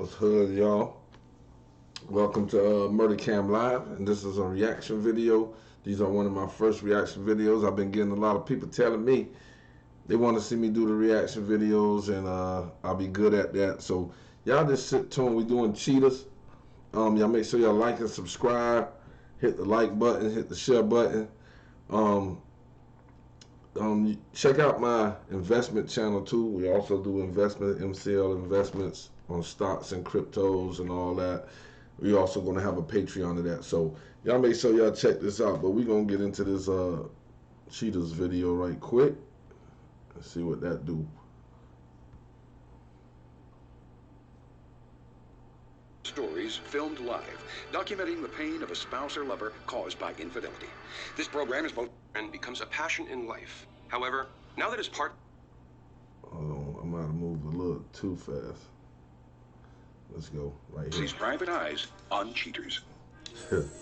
What's hood, y'all? Welcome to Murder Cam Live, and this is a reaction video. These are one of my first reaction videos. I've been getting a lot of people telling me they want to see me do the reaction videos, and I'll be good at that. So y'all just sit tuned. We doing cheaters. Y'all make sure y'all like and subscribe. Hit the like button. Hit the share button. Um, Check out my investment channel too. We also do investment, MCL investments on stocks and cryptos and all that. We also gonna have a Patreon of that. So y'all make sure y'all check this out. But we gonna get into this cheaters video right quick. Let's see what that do. Stories filmed live, documenting the pain of a spouse or lover caused by infidelity. This program is both and becomes a passion in life. However, now that it's part... Hold on, I might have moved a little too fast. Let's go right here. These private eyes on cheaters. This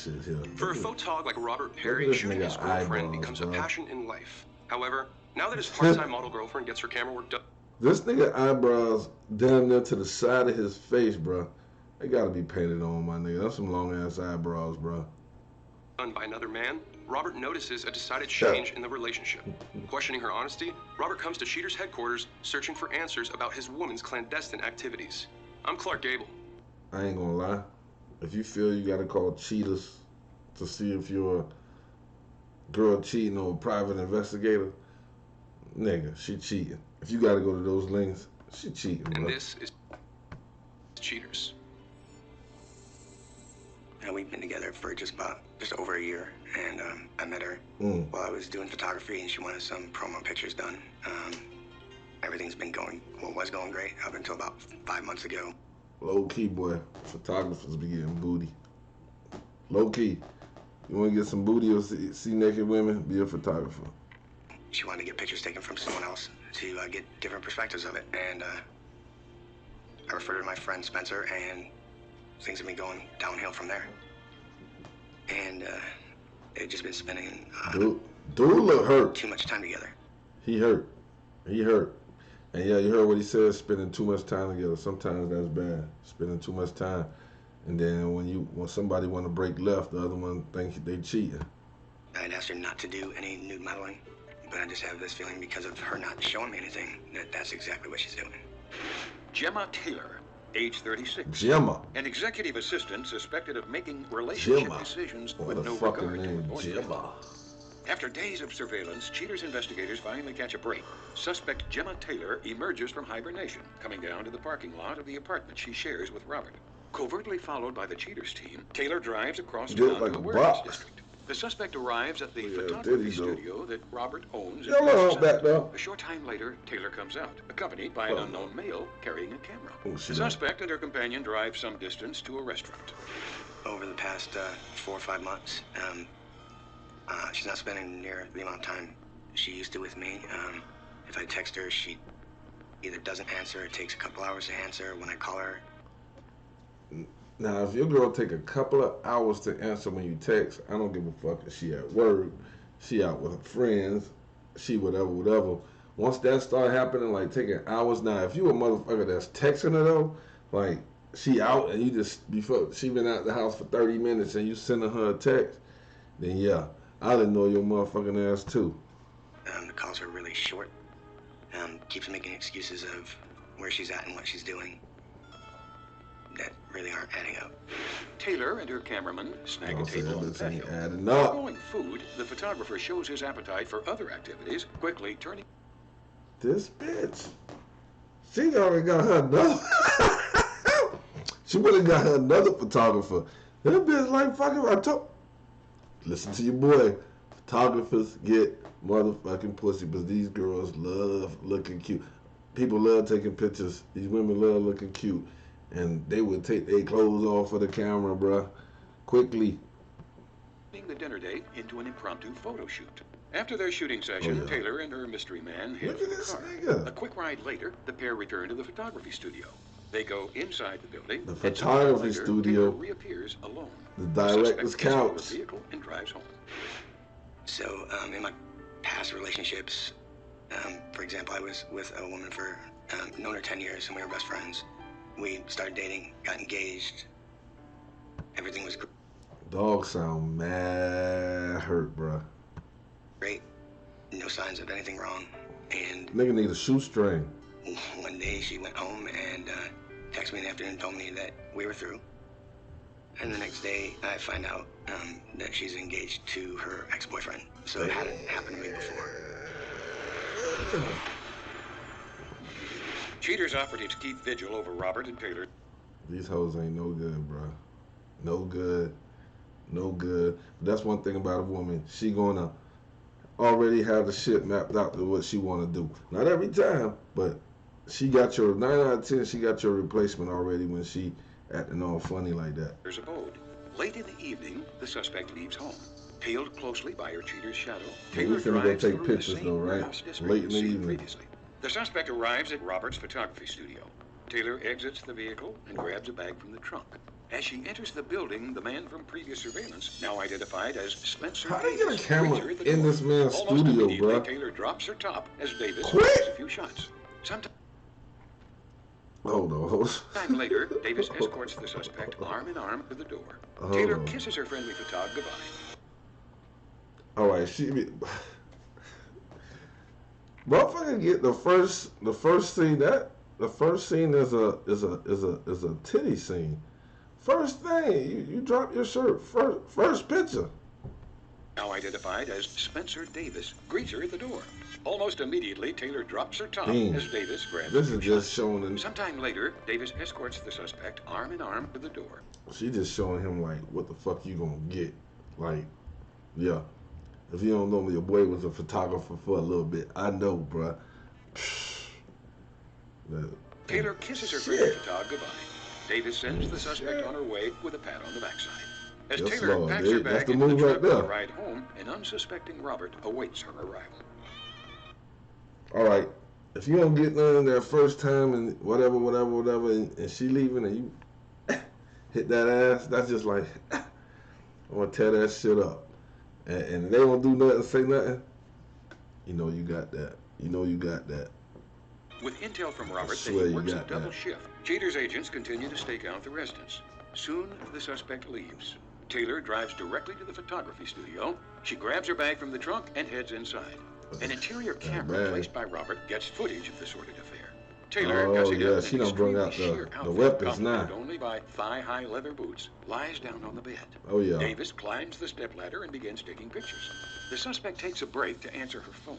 shit here. For a photog like Robert Perry, shooting his girlfriend becomes a passion in life. However, now that his part-time model girlfriend gets her camera work done... This nigga eyebrows down there to the side of his face, bro. They gotta be painted on, my nigga. That's some long ass eyebrows, bro. Done by another man, Robert notices a decided change in the relationship. Questioning her honesty, Robert comes to Cheater's headquarters, searching for answers about his woman's clandestine activities. I'm Clark Gable. I ain't gonna lie. If you feel you gotta call cheaters to see if your girl cheating on a private investigator, nigga, she cheating. If you gotta go to those links, she cheating, bro. And this is Cheaters. And we've been together for just over a year, and I met her while I was doing photography, and she wanted some promo pictures done. Everything's been was going great up until about 5 months ago. Low key, boy. Photographers be getting booty. Low key. You wanna get some booty or see naked women? Be a photographer. She wanted to get pictures taken from someone else to get different perspectives of it, and I referred her to my friend Spencer, and things have been going downhill from there. And they've just been spending Dude look hurt. too much time together. He hurt. And yeah, you heard what he said, spending too much time together. Sometimes that's bad. Spending too much time. And then when somebody want to break left, the other one thinks they cheating. I'd asked her not to do any nude modeling, but I just have this feeling because of her not showing me anything that's exactly what she's doing. Gemma Taylor, age 36. Gemma. An executive assistant suspected of making relationship Gemma. decisions What with the no fucking regard to name? appointment. Gemma. After days of surveillance, Cheaters investigators finally catch a break. Suspect Gemma Taylor emerges from hibernation, coming down to the parking lot of the apartment she shares with Robert. Covertly followed by the Cheaters team, Taylor drives across Look town like to a a warehouse box. district. The suspect arrives at the Yeah, photography did he, though? studio that Robert owns. Y'all know back there. A short time later, Taylor comes out, accompanied by an unknown male carrying a camera. Oh, The shit. suspect and her companion drive some distance to a restaurant. Over the past 4 or 5 months, she's not spending near the amount of time she used to with me. If I text her, she either doesn't answer, it takes a couple hours to answer. When I call her, Now, if your girl take a couple of hours to answer when you text, I don't give a fuck if she at work, she out with her friends, she whatever. Once that start happening, like taking hours, now if you a motherfucker that's texting her though, like she out and you just before she been out the house for 30 minutes and you sending her a text, then yeah, I'd annoy your motherfucking ass too. the calls are really short. Keeps making excuses of where she's at and what she's doing that really aren't adding up. Taylor and her cameraman snag a I'll say table on the this ain't patio. adding up. Following food, the photographer shows his appetite for other activities, quickly turning... This bitch, she already got her another. She would have got her another photographer. That bitch like fucking. I told. Listen to your boy. Photographers get motherfucking pussy, but these girls love looking cute. People love taking pictures. These women love looking cute, and they would take their clothes off for the camera, bruh, quickly. the dinner date into an impromptu photo shoot. After their shooting session, Taylor and her mystery man head for the car. Nigga. A quick ride later, the pair return to the photography studio. They go inside the building. The and some time photography later, studio. Taylor reappears alone. The Suspect director's gets out of couch. the vehicle and drives home. So, in my past relationships, For example, I was with a woman for known her 10 years, and we were best friends. We started dating, got engaged. Everything was Dog sound mad hurt, bruh. great. No signs of anything wrong. And Nigga need a shoestring. one day she went home and texted me in the afternoon and told me that we were through. And the next day I find out that she's engaged to her ex-boyfriend. So it hadn't happened to me before. Cheaters operatives keep vigil over Robert and Taylor. These hoes ain't no good, bruh. No good. No good. But that's one thing about a woman. She gonna already have the shit mapped out to what she wanna do. Not every time, but she got your 9 out of 10. She got your replacement already when she acting all funny like that. Taylor's abode. Late in the evening, the suspect leaves home. Tailed closely by her cheater's shadow, We Taylor finna go drives take through pictures the same though, right? warehouse district Late in the seen evening. previously. The suspect arrives at Robert's photography studio. Taylor exits the vehicle and grabs a bag from the trunk. As she enters the building, the man from previous surveillance, now identified as Spencer How they get a Davis, camera greets her at the in door. this man's Almost studio, immediately, bruh? Taylor drops her top as Davis Quit! fires a few shots. Hold on. Sometime later, Davis escorts the suspect arm in arm to the door. Hold Taylor on. kisses her friendly photog goodbye. All right, motherfucker get the first scene that the first scene is a titty scene. First thing, you drop your shirt. First picture. Now identified as Spencer Davis, greets her at the door. Almost immediately, Taylor drops her top Damn. as Davis grabs This her is just shots. showing him. Sometime later, Davis escorts the suspect arm in arm to the door. She just showing him like what the fuck you gonna get. Like, yeah. If you don't know me, your boy was a photographer for a little bit. I know, bruh. Taylor kisses her friendly photog goodbye. Davis sends the suspect on her way with a pat on the backside. As Yes, Taylor Lord, packs dude. her That's bag the into the move truck right for the there. ride home, an unsuspecting Robert awaits her arrival. All right. If you don't get none that first time and whatever, and she leaving and you hit that ass, that's just like, I'm gonna tear that shit up. And they don't do nothing, say nothing. You know you got that. You know you got that. With intel from Robert that swear he you works a got double that. shift, Cheater's agents continue to stake out the residence. Soon, the suspect leaves. Taylor drives directly to the photography studio. She grabs her bag from the trunk and heads inside. An interior camera bag. placed by Robert gets footage of the sordid affair. Taylor, Oh, gussied yeah, up in she an done brung extremely out the sheer outfit, weapons now. complemented only by thigh-high leather boots, lies down on the bed. Oh, yeah. Davis climbs the stepladder and begins taking pictures. The suspect takes a break to answer her phone.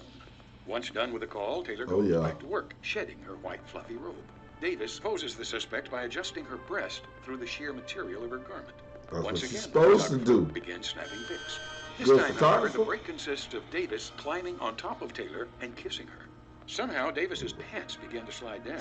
Once done with the call, Taylor Oh, goes yeah. back to work, shedding her white fluffy robe. Davis poses the suspect by adjusting her breast through the sheer material of her garment. That's Once what she's again, supposed the to do. photographer begins snapping pics. This Good time, however, photographer. the break consists of Davis climbing on top of Taylor and kissing her. Somehow, Davis's pants begin to slide down.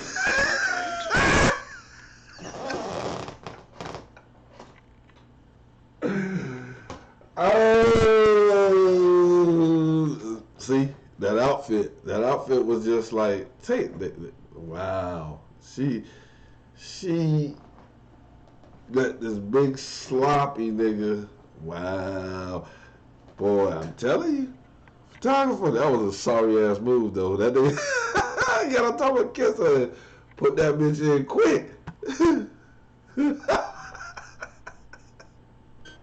Oh, see that outfit. That outfit was just like wow. She got this big sloppy nigga. Wow, boy, I'm telling you, photographer. That was a sorry ass move though. That nigga got on top of kiss her and put that bitch in quick.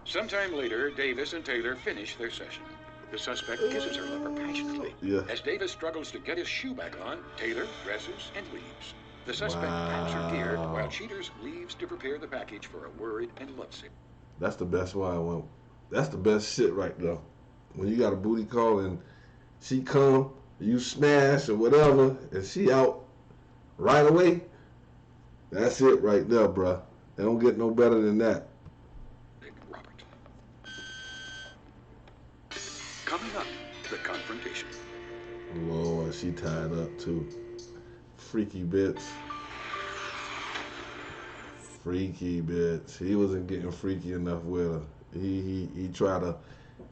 Sometime later, Davis and Taylor finish their session. The suspect kisses her lover passionately. Yeah. As Davis struggles to get his shoe back on, Taylor dresses and leaves. The suspect packs her gear Wow. while Cheaters leaves to prepare the package for a worried and lovesick. That's the best one I want. That's the best shit right there. When you got a booty call and she come, you smash or whatever, and she out right away. That's it right there, bruh. They don't get no better than that. Robert. Coming up, the confrontation. Lord, she tied up too. Freaky bits. Freaky bits. He wasn't getting freaky enough with her. He tried to,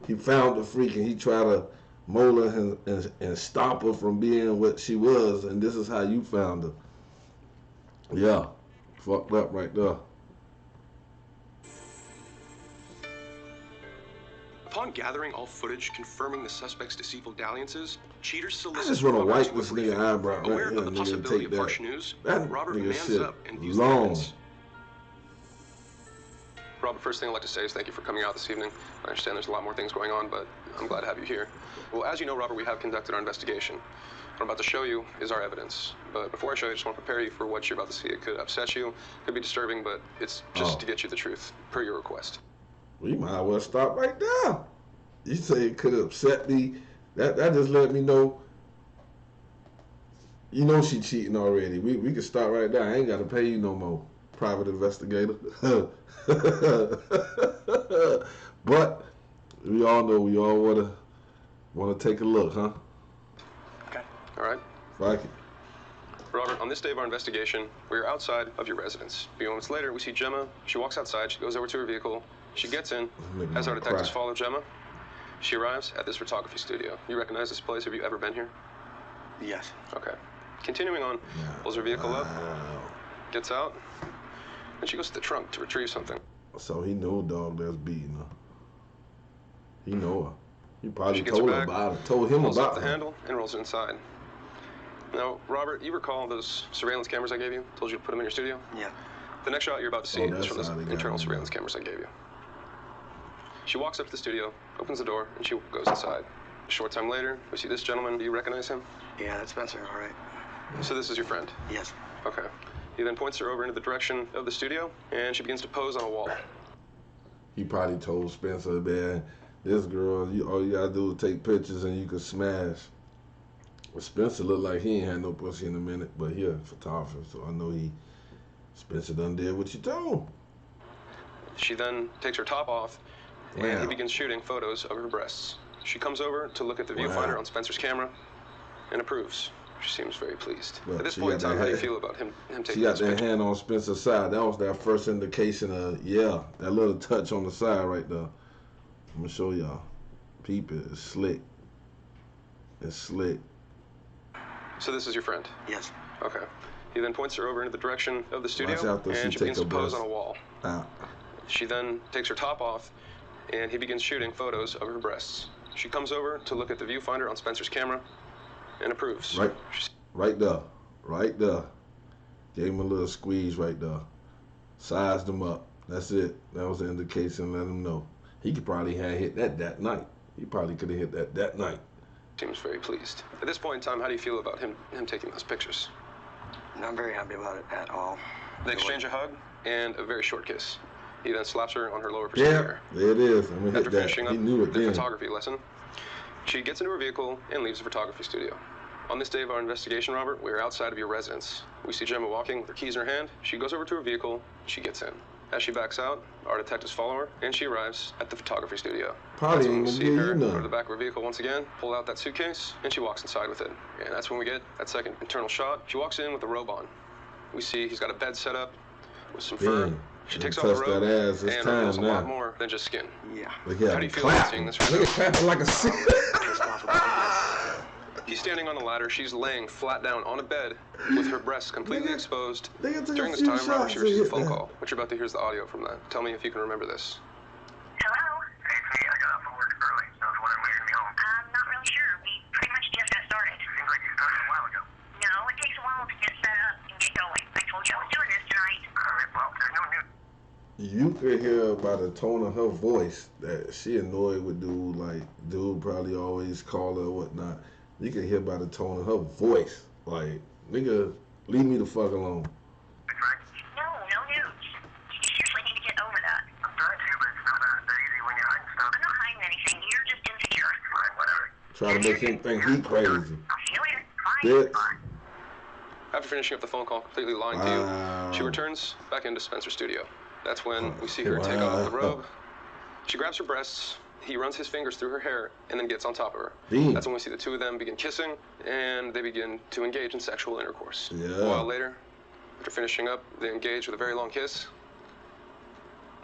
he found the freak and he tried to mold her and stop her from being what she was, and this is how you found her. Yeah, fucked up right there. Upon Upon gathering all footage confirming the suspect's deceitful dalliances, cheaters I solicit just want to Robert wipe to a this briefing. nigga eyebrow right Aware here, of the nigga, possibility take of harsh that. news, That Robert nigga mans shit up and views the long. evidence. Robert, first thing I'd like to say is thank you for coming out this evening. I understand there's a lot more things going on, but I'm glad to have you here. Well, as you know, Robert, we have conducted our investigation. What I'm about to show you is our evidence. But before I show you, I just want to prepare you for what you're about to see. It could upset you, could be disturbing, but it's just to get you the truth, per your request. Well, you might as well stop right there. You say it could upset me. That just let me know. You know she cheating already. We can start right there. I ain't got to pay you no more, private investigator. But we all know we all wanna take a look, huh? Okay. All right. Fuck it. Robert, on this day of our investigation, we're outside of your residence. A few moments later, we see Gemma. She walks outside. She goes over to her vehicle. She gets in. As our detectives follow Gemma, she arrives at this photography studio. You recognize this place? Have you ever been here? Yes. Okay. Continuing on, pulls her vehicle up, gets out, and she goes to the trunk to retrieve something. So he know dog that's beating her. He know her. He probably She gets told her her back, about it. Told him pulls about up the her. handle and rolls it inside. Now, Robert, you recall those surveillance cameras I gave you? Told you to put them in your studio? Yeah. The next shot you're about to see is from those how they got internal them, surveillance cameras I gave you. She walks up to the studio, opens the door, and she goes inside. A short time later, we see this gentleman. Do you recognize him? Yeah, that's Spencer, all right. So this is your friend? Yes. Okay. He then points her over into the direction of the studio, and she begins to pose on a wall. He probably told Spencer, man, this girl, all you gotta do is take pictures and you can smash. Well, Spencer looked like he ain't had no pussy in a minute, but he a photographer, so I know Spencer done did what you told him. She then takes her top off, and he Wow. begins shooting photos of her breasts. She comes over to look at the viewfinder on Spencer's camera and approves. She seems very pleased. Well, At this she point in got time, that how do you hand- feel about him She taking got this that picture? hand on Spencer's side. That was that first indication of, yeah, that little touch on the side right there. I'm gonna show y'all. Peep it. It's slick. It's slick. So this is your friend? Yes. Okay. He then points her over into the direction of the studio, Watch out though, she and she take begins her to pose breasts on a wall. out. She then takes her top off, and he begins shooting photos of her breasts. She comes over to look at the viewfinder on Spencer's camera and approves. Right. Right there. Right there. Gave him a little squeeze right there. Sized him up. That's it. That was the indication. Let him know. He could probably have hit that night. He probably could have hit that night. Seems very pleased. At this point in time, how do you feel about him taking those pictures? Not very happy about it at all. They exchange a hug and a very short kiss. He then slaps her on her lower Yeah, posterior. there it is. I'm gonna hit After that. finishing He up knew it the then. photography lesson, she gets into her vehicle and leaves the photography studio. On this day of our investigation, Robert, we're outside of your residence. We see Gemma walking with her keys in her hand. She goes over to her vehicle. She gets in. As she backs out, our detectives follow her, and she arrives at the photography studio. Probably That's when ain't we gonna see give her you go to none. the back of her vehicle once again, pull out that suitcase, and she walks inside with it. And that's when we get that second internal shot. She walks in with a robe on. We see he's got a bed set up with some fur. Damn. She Don't takes off the touch robe that ass. It's and time reveals a lot now. more than just skin. Yeah. Look at How do him you feel about clapping. seeing this? Look at clapping like a sick. Pissed off about it. He's standing on the ladder. She's laying flat down on a bed with her breasts completely Nigga, exposed. nigga took a During this few time, Robert, shots she to receives a hit phone that. call. What you're about to hear is the audio from that. Tell me if you can remember this. Hello? Hey, it's me. I got off from work early. I was wondering when you're going to be home. I'm not really sure. We pretty much just got started. Seems like you started a while ago. No, it takes a while to get set up and get going. I told you I was doing this tonight. All right, well, there's no news. You could hear by the tone of her voice that she annoyed with dude. Like, dude probably always call her or whatnot. You can hear by the tone of her voice. Like, nigga, leave me the fuck alone. That's right. No, no news. You seriously need to get over that. I'm trying to, but it's not that easy when you're hiding stuff. I'm not hiding anything. You're just insecure. Fine, whatever. Try to make him think he crazy. I'll see you later. Bye. Bitch. Bye. After finishing up the phone call, completely lying to you, she Wow. returns back into Spencer's studio. That's when we see Wow. her take off the robe. She grabs her breasts. He runs his fingers through her hair and then gets on top of her. Damn. That's when we see the two of them begin kissing, and they begin to engage in sexual intercourse. Yeah. A while later, after finishing up, they engage with a very long kiss.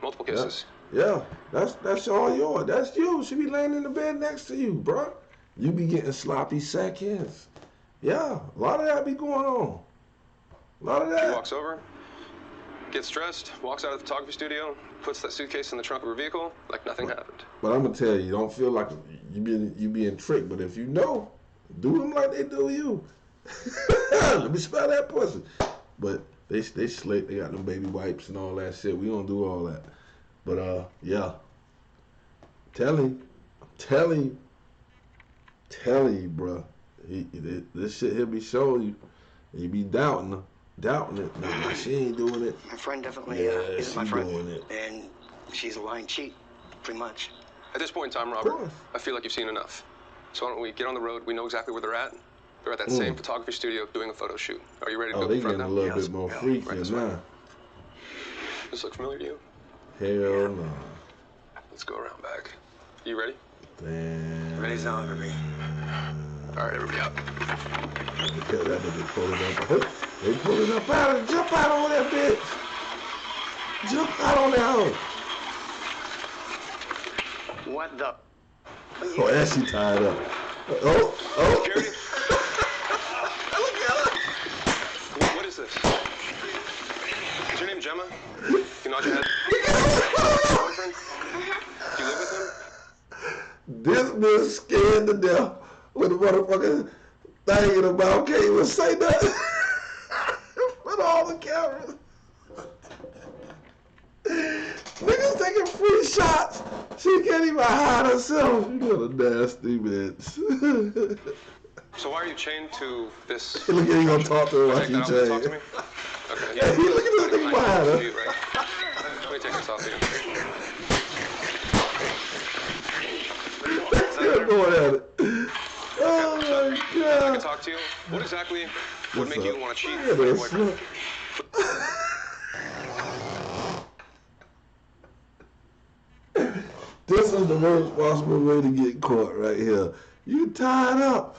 Multiple kisses. Yeah, that's all yours. That's you. She be laying in the bed next to you, bro. You be getting sloppy seconds. Yeah, a lot of that be going on. A lot of She that. walks over, gets dressed, walks out of the photography studio, puts that suitcase in the trunk of her vehicle like nothing happened. But I'm gonna tell you, don't feel like you being tricked. But if you know, do them like they do you. Let me smell that pussy. But they slick. They got them baby wipes and all that shit. We don't do all that. But yeah. I'm telling you, bro. This shit he'll be showing you. You be doubting it. No, she ain't doing it. My friend definitely Yeah, is my she friend. doing it. And she's a lying cheat, pretty much. At this point in time, Robert, course. I feel like you've seen enough. So why don't we get on the road? We know exactly where they're at. They're at that same photography studio doing a photo shoot. Are you ready to Oh, go they confront getting a them? little bit more freaky Right this way. now. Does this look familiar to you? Hell no. Let's go around back. You ready? Damn. Ready as I'll ever be. All right, everybody up. Look at that nigga pulling up. They pulling up out and jump out on that bitch. Jump out on that hoe. What the? Oh, and she tied up. Oh. Security? Look at her. What is this? Is your name Gemma? You nod your head? Boyfriend? Do you live with him? This bitch scared to death with the motherfucking thing in the mouth. Can't even say nothing. With all the cameras. Niggas taking free shots. She can't even hide herself. You got a nasty bitch. So why are you chained to this? Look at you gonna talk to her while Take she that off and talk to me? chained. Okay. Hey, look at this nigga behind her. Right. Let me take this off here. Still going at it. Oh my I can god. talk to you. What exactly would What's make up? you want to cheat Look on at your this. boyfriend? Look. This is the most possible way to get caught right here. You tied up.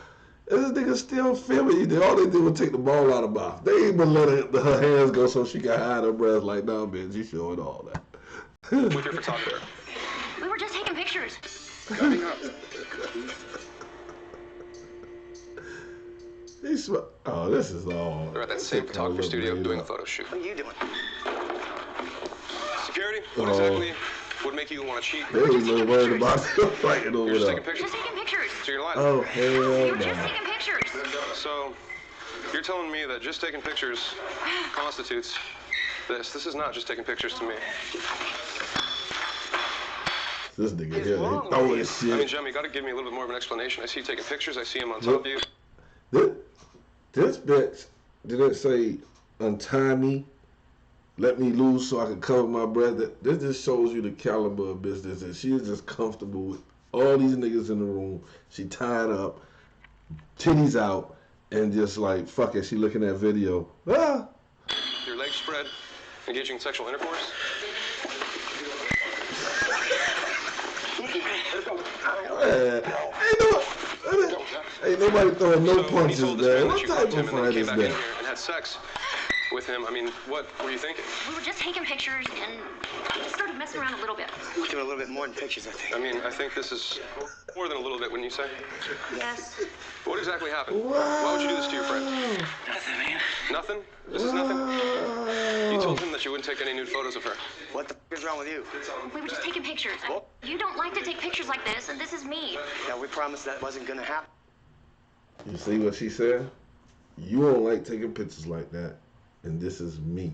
And this nigga still filming you. All they did was take the ball out of her mouth. They ain't even let her hands go so she can hide her breath like, nah, bitch, you showing all that. With your photographer. We were just taking pictures. Coming up. Oh, this is all. They're at that same photography studio doing a photo shoot. What are you doing? Security? What exactly would make you want to cheat? They ain't no worried about them fighting over You're just there. taking pictures? Just taking pictures. So you're lying? Oh, hell We were just no. taking pictures. So you're telling me that just taking pictures constitutes this. This is not just taking pictures to me. This nigga here, he throwing I mean, shit. Jem, you got to give me a little bit more of an explanation. I see you taking pictures. I see him on top of you. This bitch didn't say untie me, let me loose so I can cover my breath. This just shows you the caliber of business, and she is just comfortable with all these niggas in the room. She tied up, titties out, and just like, fuck it, she looking at video. Ah! Your legs spread, engaging in sexual intercourse. Man, ain't nobody throwing no So when you punches, told this man. man What that you type fucked him of and then fight came is back in that? here and had sex with him, I mean, what were you thinking? We were just taking pictures and just started messing around a little bit. We're doing a little bit more than pictures, I think. I mean, I think this is more than a little bit, wouldn't you say? Yes. What exactly happened? Why would you do this to your friend? Nothing, man. Nothing? This is nothing? You told him that you wouldn't take any nude photos of her. What the f is wrong with you? We were just taking pictures. You don't like to take pictures like this, and this is me. Yeah, we promised that wasn't gonna happen. You see what she said? You don't like taking pictures like that, and this is me.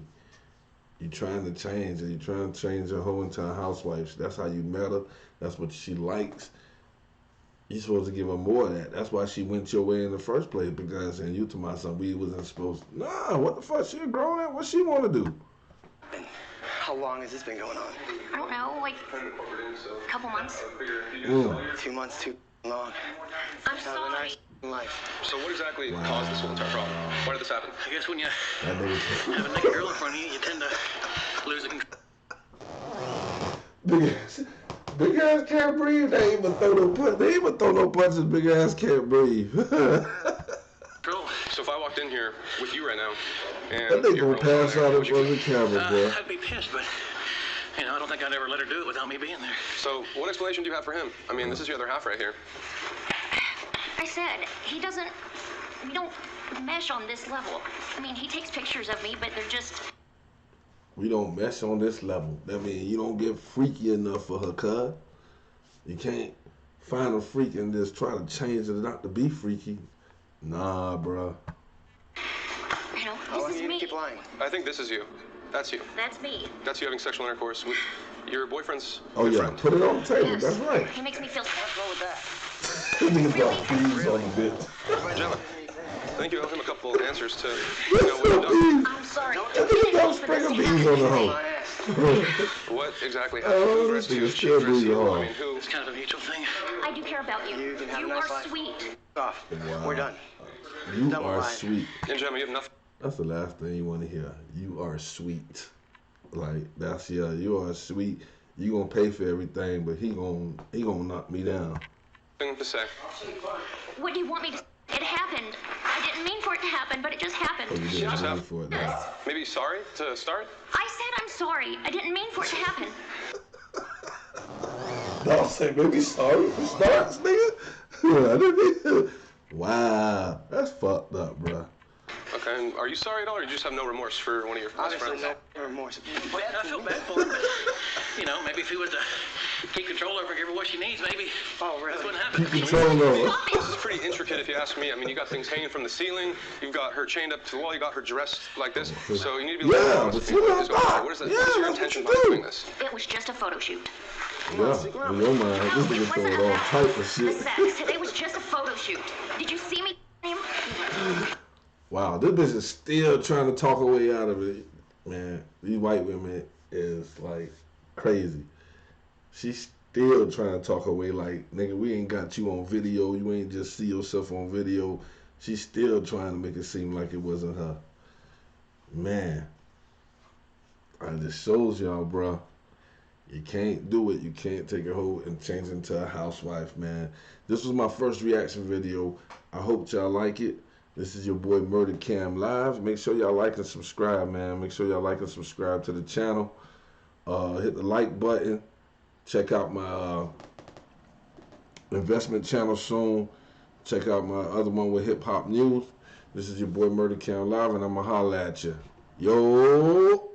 You trying to change, and you trying to change her whole entire housewife. That's how you met her. That's what she likes. You supposed to give her more of that. That's why she went your way in the first place, because and you to my son, we wasn't supposed to. Nah, what the fuck? She a grown up. What she want to do? And how long has this been going on? I don't know, like a couple months. 2 months too long. I'm Have a sorry. nice life. So what exactly caused this whole entire problem? Why did this happen? I guess when you That nigga. have a naked girl in front of you, you tend to lose the control. Big ass can't breathe. They ain't even throw no punch. They ain't even throw no punches. Big ass can't breathe. So if I walked in here with you right now, That and nigga your gonna girl was pass there, out what in would you front of do? the camera, boy. I'd be pissed, but I don't think I'd ever let her do it without me being there. So what explanation do you have for him? I mean, this is your other half right here. I said, we don't mesh on this level. I mean, he takes pictures of me, but they're just, We don't mesh on this level. That means you don't get freaky enough for her, cuz. You can't find a freak and just try to change it not to be freaky. Nah, bruh. You know, How long this are is you me. gonna keep lying? I think this is you. That's you. That's me. That's you having sexual intercourse with your boyfriend's Oh good yeah, friend. put it on the table. Yes. That's right. He makes me feel. What's wrong with that? Niggas got bees on the bitch. Gemma, I think you owe him a couple answers to what you've done. I'm sorry. Look at the young spring of bees on the hoe. What exactly happened? Oh, Who's the this rest of you? nigga still Who's the breathing rest of you? hard. I mean, who? It's kind of a mutual thing. I do care about you. You can have a You nice are life. sweet. Off. Wow. We're done. You Double are line. sweet. And Gemma, you have nothing. That's the last thing you want to hear. You are sweet. Like that's you are sweet. You gonna pay for everything, but he gonna knock me down. To say. What do you want me to? It happened. I didn't mean for it to happen, but it just Oh, happened. you didn't Just mean have- for it. Now. Maybe sorry to start? I said I'm sorry. I didn't mean for it to happen. Don't say maybe sorry for starts, nigga. I didn't mean- Wow, that's fucked up, bruh. Okay, and are you sorry at all, or you just have no remorse for one of your best Obviously, friends? no remorse. I feel bad for him, but, you know, maybe if he was to keep control over her, give her what she needs, maybe Oh, this really? wouldn't happen. Keep control over. This is pretty intricate if you ask me. I mean, you got things hanging from the ceiling, you've got her chained up to the wall, you got her dressed like this, so you need to be Yeah, honest but with you people. know What is going that. on? What is Yeah, what is your that's intention what you behind do. doing this? It was just a photo shoot. Yeah, in your mind, this nigga wasn't throwing all about type of the shit. sex. It was just a photo shoot. Did you see me? Wow, this bitch is still trying to talk her way out of it. Man, these white women is like crazy. She's still trying to talk her way like, nigga, we ain't got you on video. You ain't just see yourself on video. She's still trying to make it seem like it wasn't her. Man, it just shows y'all, bro. You can't do it. You can't take a hoe and change into a housewife, man. This was my first reaction video. I hope y'all like it. This is your boy Murder Cam Live. Make sure y'all like and subscribe, man. Make sure y'all like and subscribe to the channel. Hit the like button. Check out my investment channel soon. Check out my other one with hip hop news. This is your boy Murder Cam Live, and I'ma holla at you. Yo.